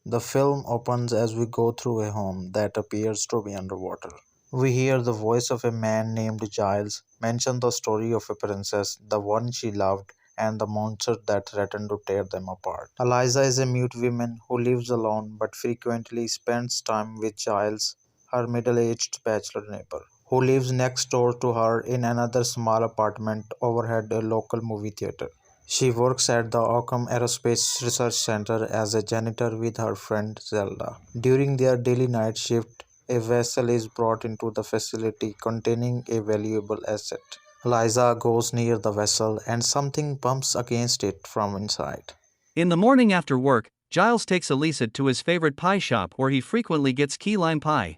The film opens as we go through a home that appears to be underwater. We hear the voice of a man named Giles mention the story of a princess, the one she loved, and the monster that threatened to tear them apart. Eliza is a mute woman who lives alone but frequently spends time with Giles, her middle aged bachelor neighbor, who lives next door to her in another small apartment overhead a local movie theater. She works at the Occam Aerospace Research Center as a janitor with her friend Zelda. During their daily night shift, a vessel is brought into the facility containing a valuable asset. Liza goes near the vessel and something bumps against it from inside. In the morning after work, Giles takes Elisa to his favorite pie shop where he frequently gets key lime pie.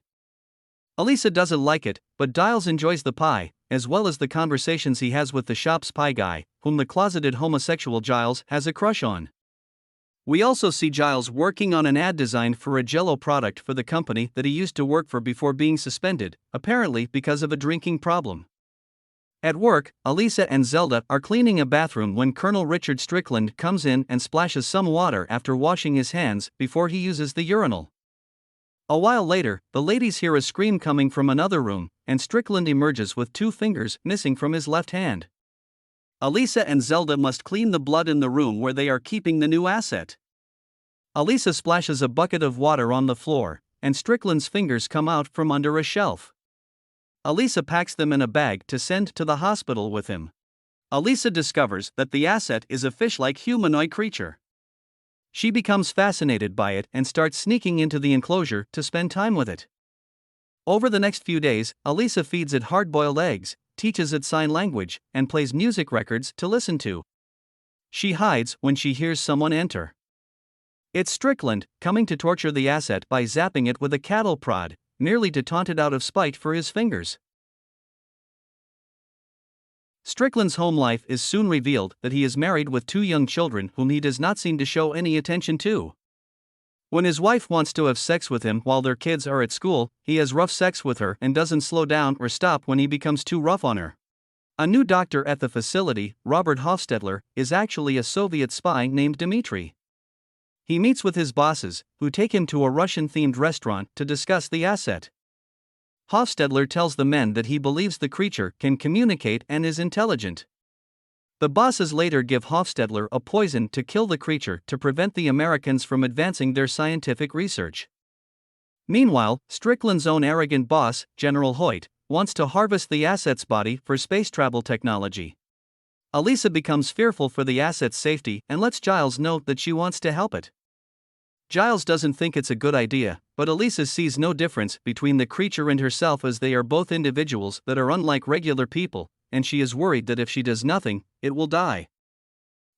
Elisa doesn't like it, but Giles enjoys the pie, as well as the conversations he has with the shop's pie guy, whom the closeted homosexual Giles has a crush on. We also see Giles working on an ad design for a Jello product for the company that he used to work for before being suspended, apparently because of a drinking problem. At work, Elisa and Zelda are cleaning a bathroom when Colonel Richard Strickland comes in and splashes some water after washing his hands before he uses the urinal. A while later, the ladies hear a scream coming from another room, and Strickland emerges with two fingers missing from his left hand. Elisa and Zelda must clean the blood in the room where they are keeping the new asset. Elisa splashes a bucket of water on the floor, and Strickland's fingers come out from under a shelf. Elisa packs them in a bag to send to the hospital with him. Elisa discovers that the asset is a fish-like humanoid creature. She becomes fascinated by it and starts sneaking into the enclosure to spend time with it. Over the next few days, Elisa feeds it hard-boiled eggs, teaches it sign language, and plays music records to listen to. She hides when she hears someone enter. It's Strickland, coming to torture the asset by zapping it with a cattle prod, merely to taunt it out of spite for his fingers. Strickland's home life is soon revealed that he is married with two young children whom he does not seem to show any attention to. When his wife wants to have sex with him while their kids are at school, he has rough sex with her and doesn't slow down or stop when he becomes too rough on her. A new doctor at the facility, Robert Hofstadler, is actually a Soviet spy named Dmitri. He meets with his bosses, who take him to a Russian-themed restaurant to discuss the asset. Hofstadler tells the men that he believes the creature can communicate and is intelligent. The bosses later give Hofstadler a poison to kill the creature to prevent the Americans from advancing their scientific research. Meanwhile, Strickland's own arrogant boss, General Hoyt, wants to harvest the asset's body for space travel technology. Elisa becomes fearful for the asset's safety and lets Giles know that she wants to help it. Giles doesn't think it's a good idea, but Elisa sees no difference between the creature and herself as they are both individuals that are unlike regular people, and she is worried that if she does nothing, it will die.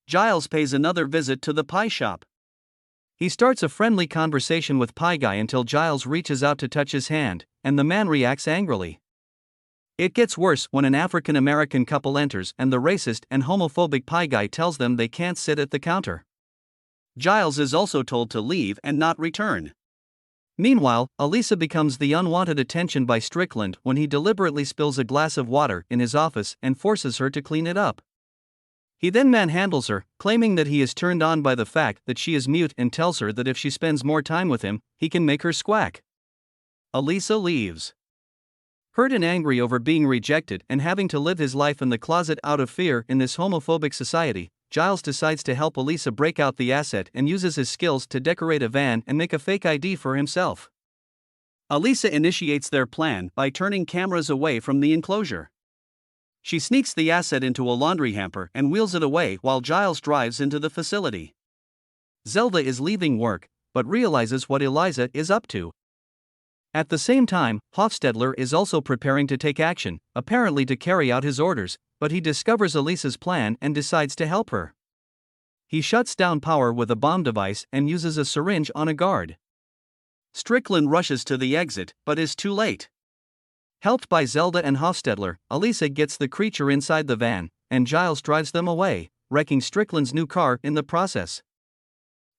Giles pays another visit to the pie shop. He starts a friendly conversation with Pie Guy until Giles reaches out to touch his hand, and the man reacts angrily. It gets worse when an African American couple enters and the racist and homophobic Pie Guy tells them they can't sit at the counter. Giles is also told to leave and not return. Meanwhile, Elisa becomes the unwanted attention by Strickland when he deliberately spills a glass of water in his office and forces her to clean it up. He then manhandles her, claiming that he is turned on by the fact that she is mute and tells her that if she spends more time with him, he can make her squawk. Elisa leaves. Hurt and angry over being rejected and having to live his life in the closet out of fear in this homophobic society, Giles decides to help Elisa break out the asset and uses his skills to decorate a van and make a fake ID for himself. Elisa initiates their plan by turning cameras away from the enclosure. She sneaks the asset into a laundry hamper and wheels it away while Giles drives into the facility. Zelda is leaving work, but realizes what Eliza is up to. At the same time, Hofstadler is also preparing to take action, apparently to carry out his orders, but he discovers Elisa's plan and decides to help her. He shuts down power with a bomb device and uses a syringe on a guard. Strickland rushes to the exit, but is too late. Helped by Zelda and Hofstadler, Elisa gets the creature inside the van, and Giles drives them away, wrecking Strickland's new car in the process.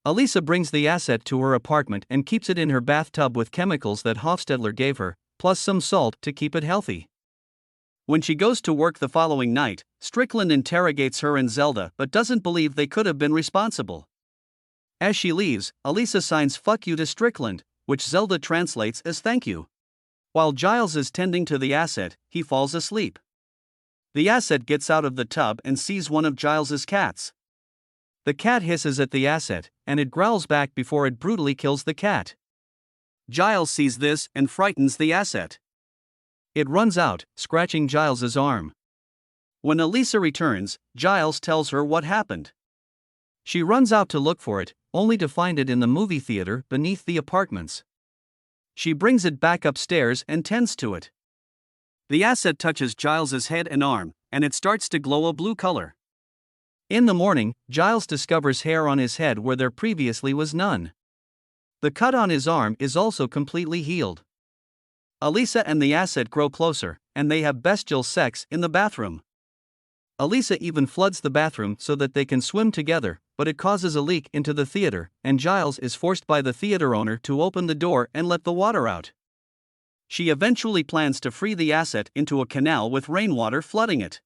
Elisa brings the asset to her apartment and keeps it in her bathtub with chemicals that Hofstadler gave her, plus some salt to keep it healthy. When she goes to work the following night, Strickland interrogates her and Zelda but doesn't believe they could have been responsible. As she leaves, Elisa signs "fuck you" to Strickland, which Zelda translates as "thank you." While Giles is tending to the asset, he falls asleep. The asset gets out of the tub and sees one of Giles's cats. The cat hisses at the asset, and it growls back before it brutally kills the cat. Giles sees this and frightens the asset. It runs out, scratching Giles's arm. When Elisa returns, Giles tells her what happened. She runs out to look for it, only to find it in the movie theater beneath the apartments. She brings it back upstairs and tends to it. The asset touches Giles's head and arm, and it starts to glow a blue color. In the morning, Giles discovers hair on his head where there previously was none. The cut on his arm is also completely healed. Elisa and the asset grow closer, and they have bestial sex in the bathroom. Elisa even floods the bathroom so that they can swim together, but it causes a leak into the theater, and Giles is forced by the theater owner to open the door and let the water out. She eventually plans to free the asset into a canal with rainwater flooding it.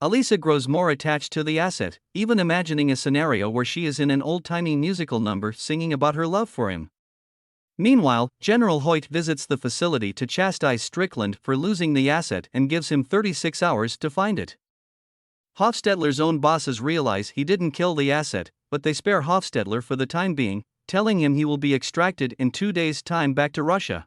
Elisa grows more attached to the asset, even imagining a scenario where she is in an old-timey musical number singing about her love for him. Meanwhile, General Hoyt visits the facility to chastise Strickland for losing the asset and gives him 36 hours to find it. Hofstadler's own bosses realize he didn't kill the asset, but they spare Hofstadler for the time being, telling him he will be extracted in 2 days' time back to Russia.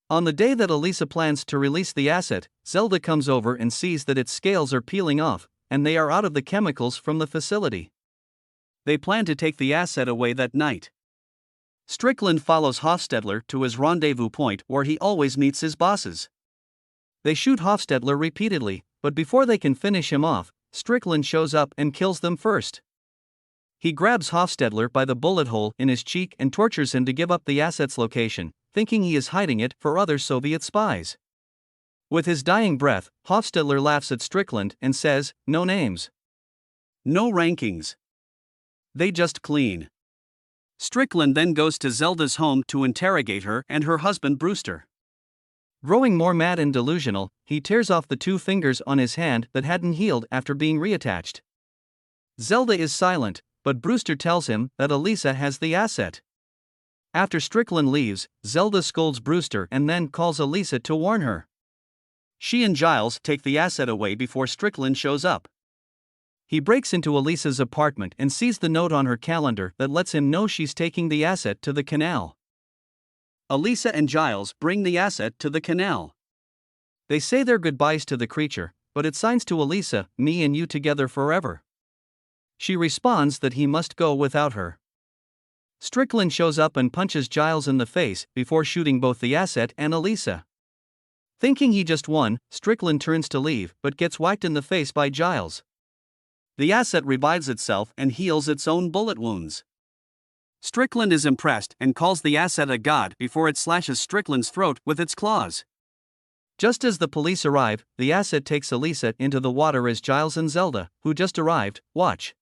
On the day that Elisa plans to release the asset, Zelda comes over and sees that its scales are peeling off, and they are out of the chemicals from the facility. They plan to take the asset away that night. Strickland follows Hofstadler to his rendezvous point where he always meets his bosses. They shoot Hofstadler repeatedly, but before they can finish him off, Strickland shows up and kills them first. He grabs Hofstadler by the bullet hole in his cheek and tortures him to give up the asset's location, thinking he is hiding it for other Soviet spies. With his dying breath, Hofstadler laughs at Strickland and says, "No names. No rankings. They just clean." Strickland then goes to Zelda's home to interrogate her and her husband Brewster. Growing more mad and delusional, he tears off the 2 fingers on his hand that hadn't healed after being reattached. Zelda is silent, but Brewster tells him that Elisa has the asset. After Strickland leaves, Zelda scolds Brewster and then calls Elisa to warn her. She and Giles take the asset away before Strickland shows up. He breaks into Elisa's apartment and sees the note on her calendar that lets him know she's taking the asset to the canal. Elisa and Giles bring the asset to the canal. They say their goodbyes to the creature, but it signs to Elisa, "Me and you together forever." She responds that he must go without her. Strickland shows up and punches Giles in the face before shooting both the asset and Elisa. Thinking he just won, Strickland turns to leave but gets whacked in the face by Giles. The asset revives itself and heals its own bullet wounds. Strickland is impressed and calls the asset a god before it slashes Strickland's throat with its claws. Just as the police arrive, the asset takes Elisa into the water as Giles and Zelda, who just arrived, watch.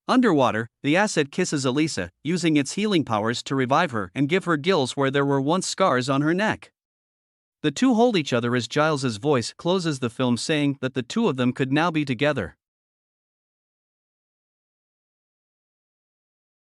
Underwater, the asset kisses Elisa, using its healing powers to revive her and give her gills where there were once scars on her neck. The two hold each other as Giles's voice closes the film saying that the two of them could now be together.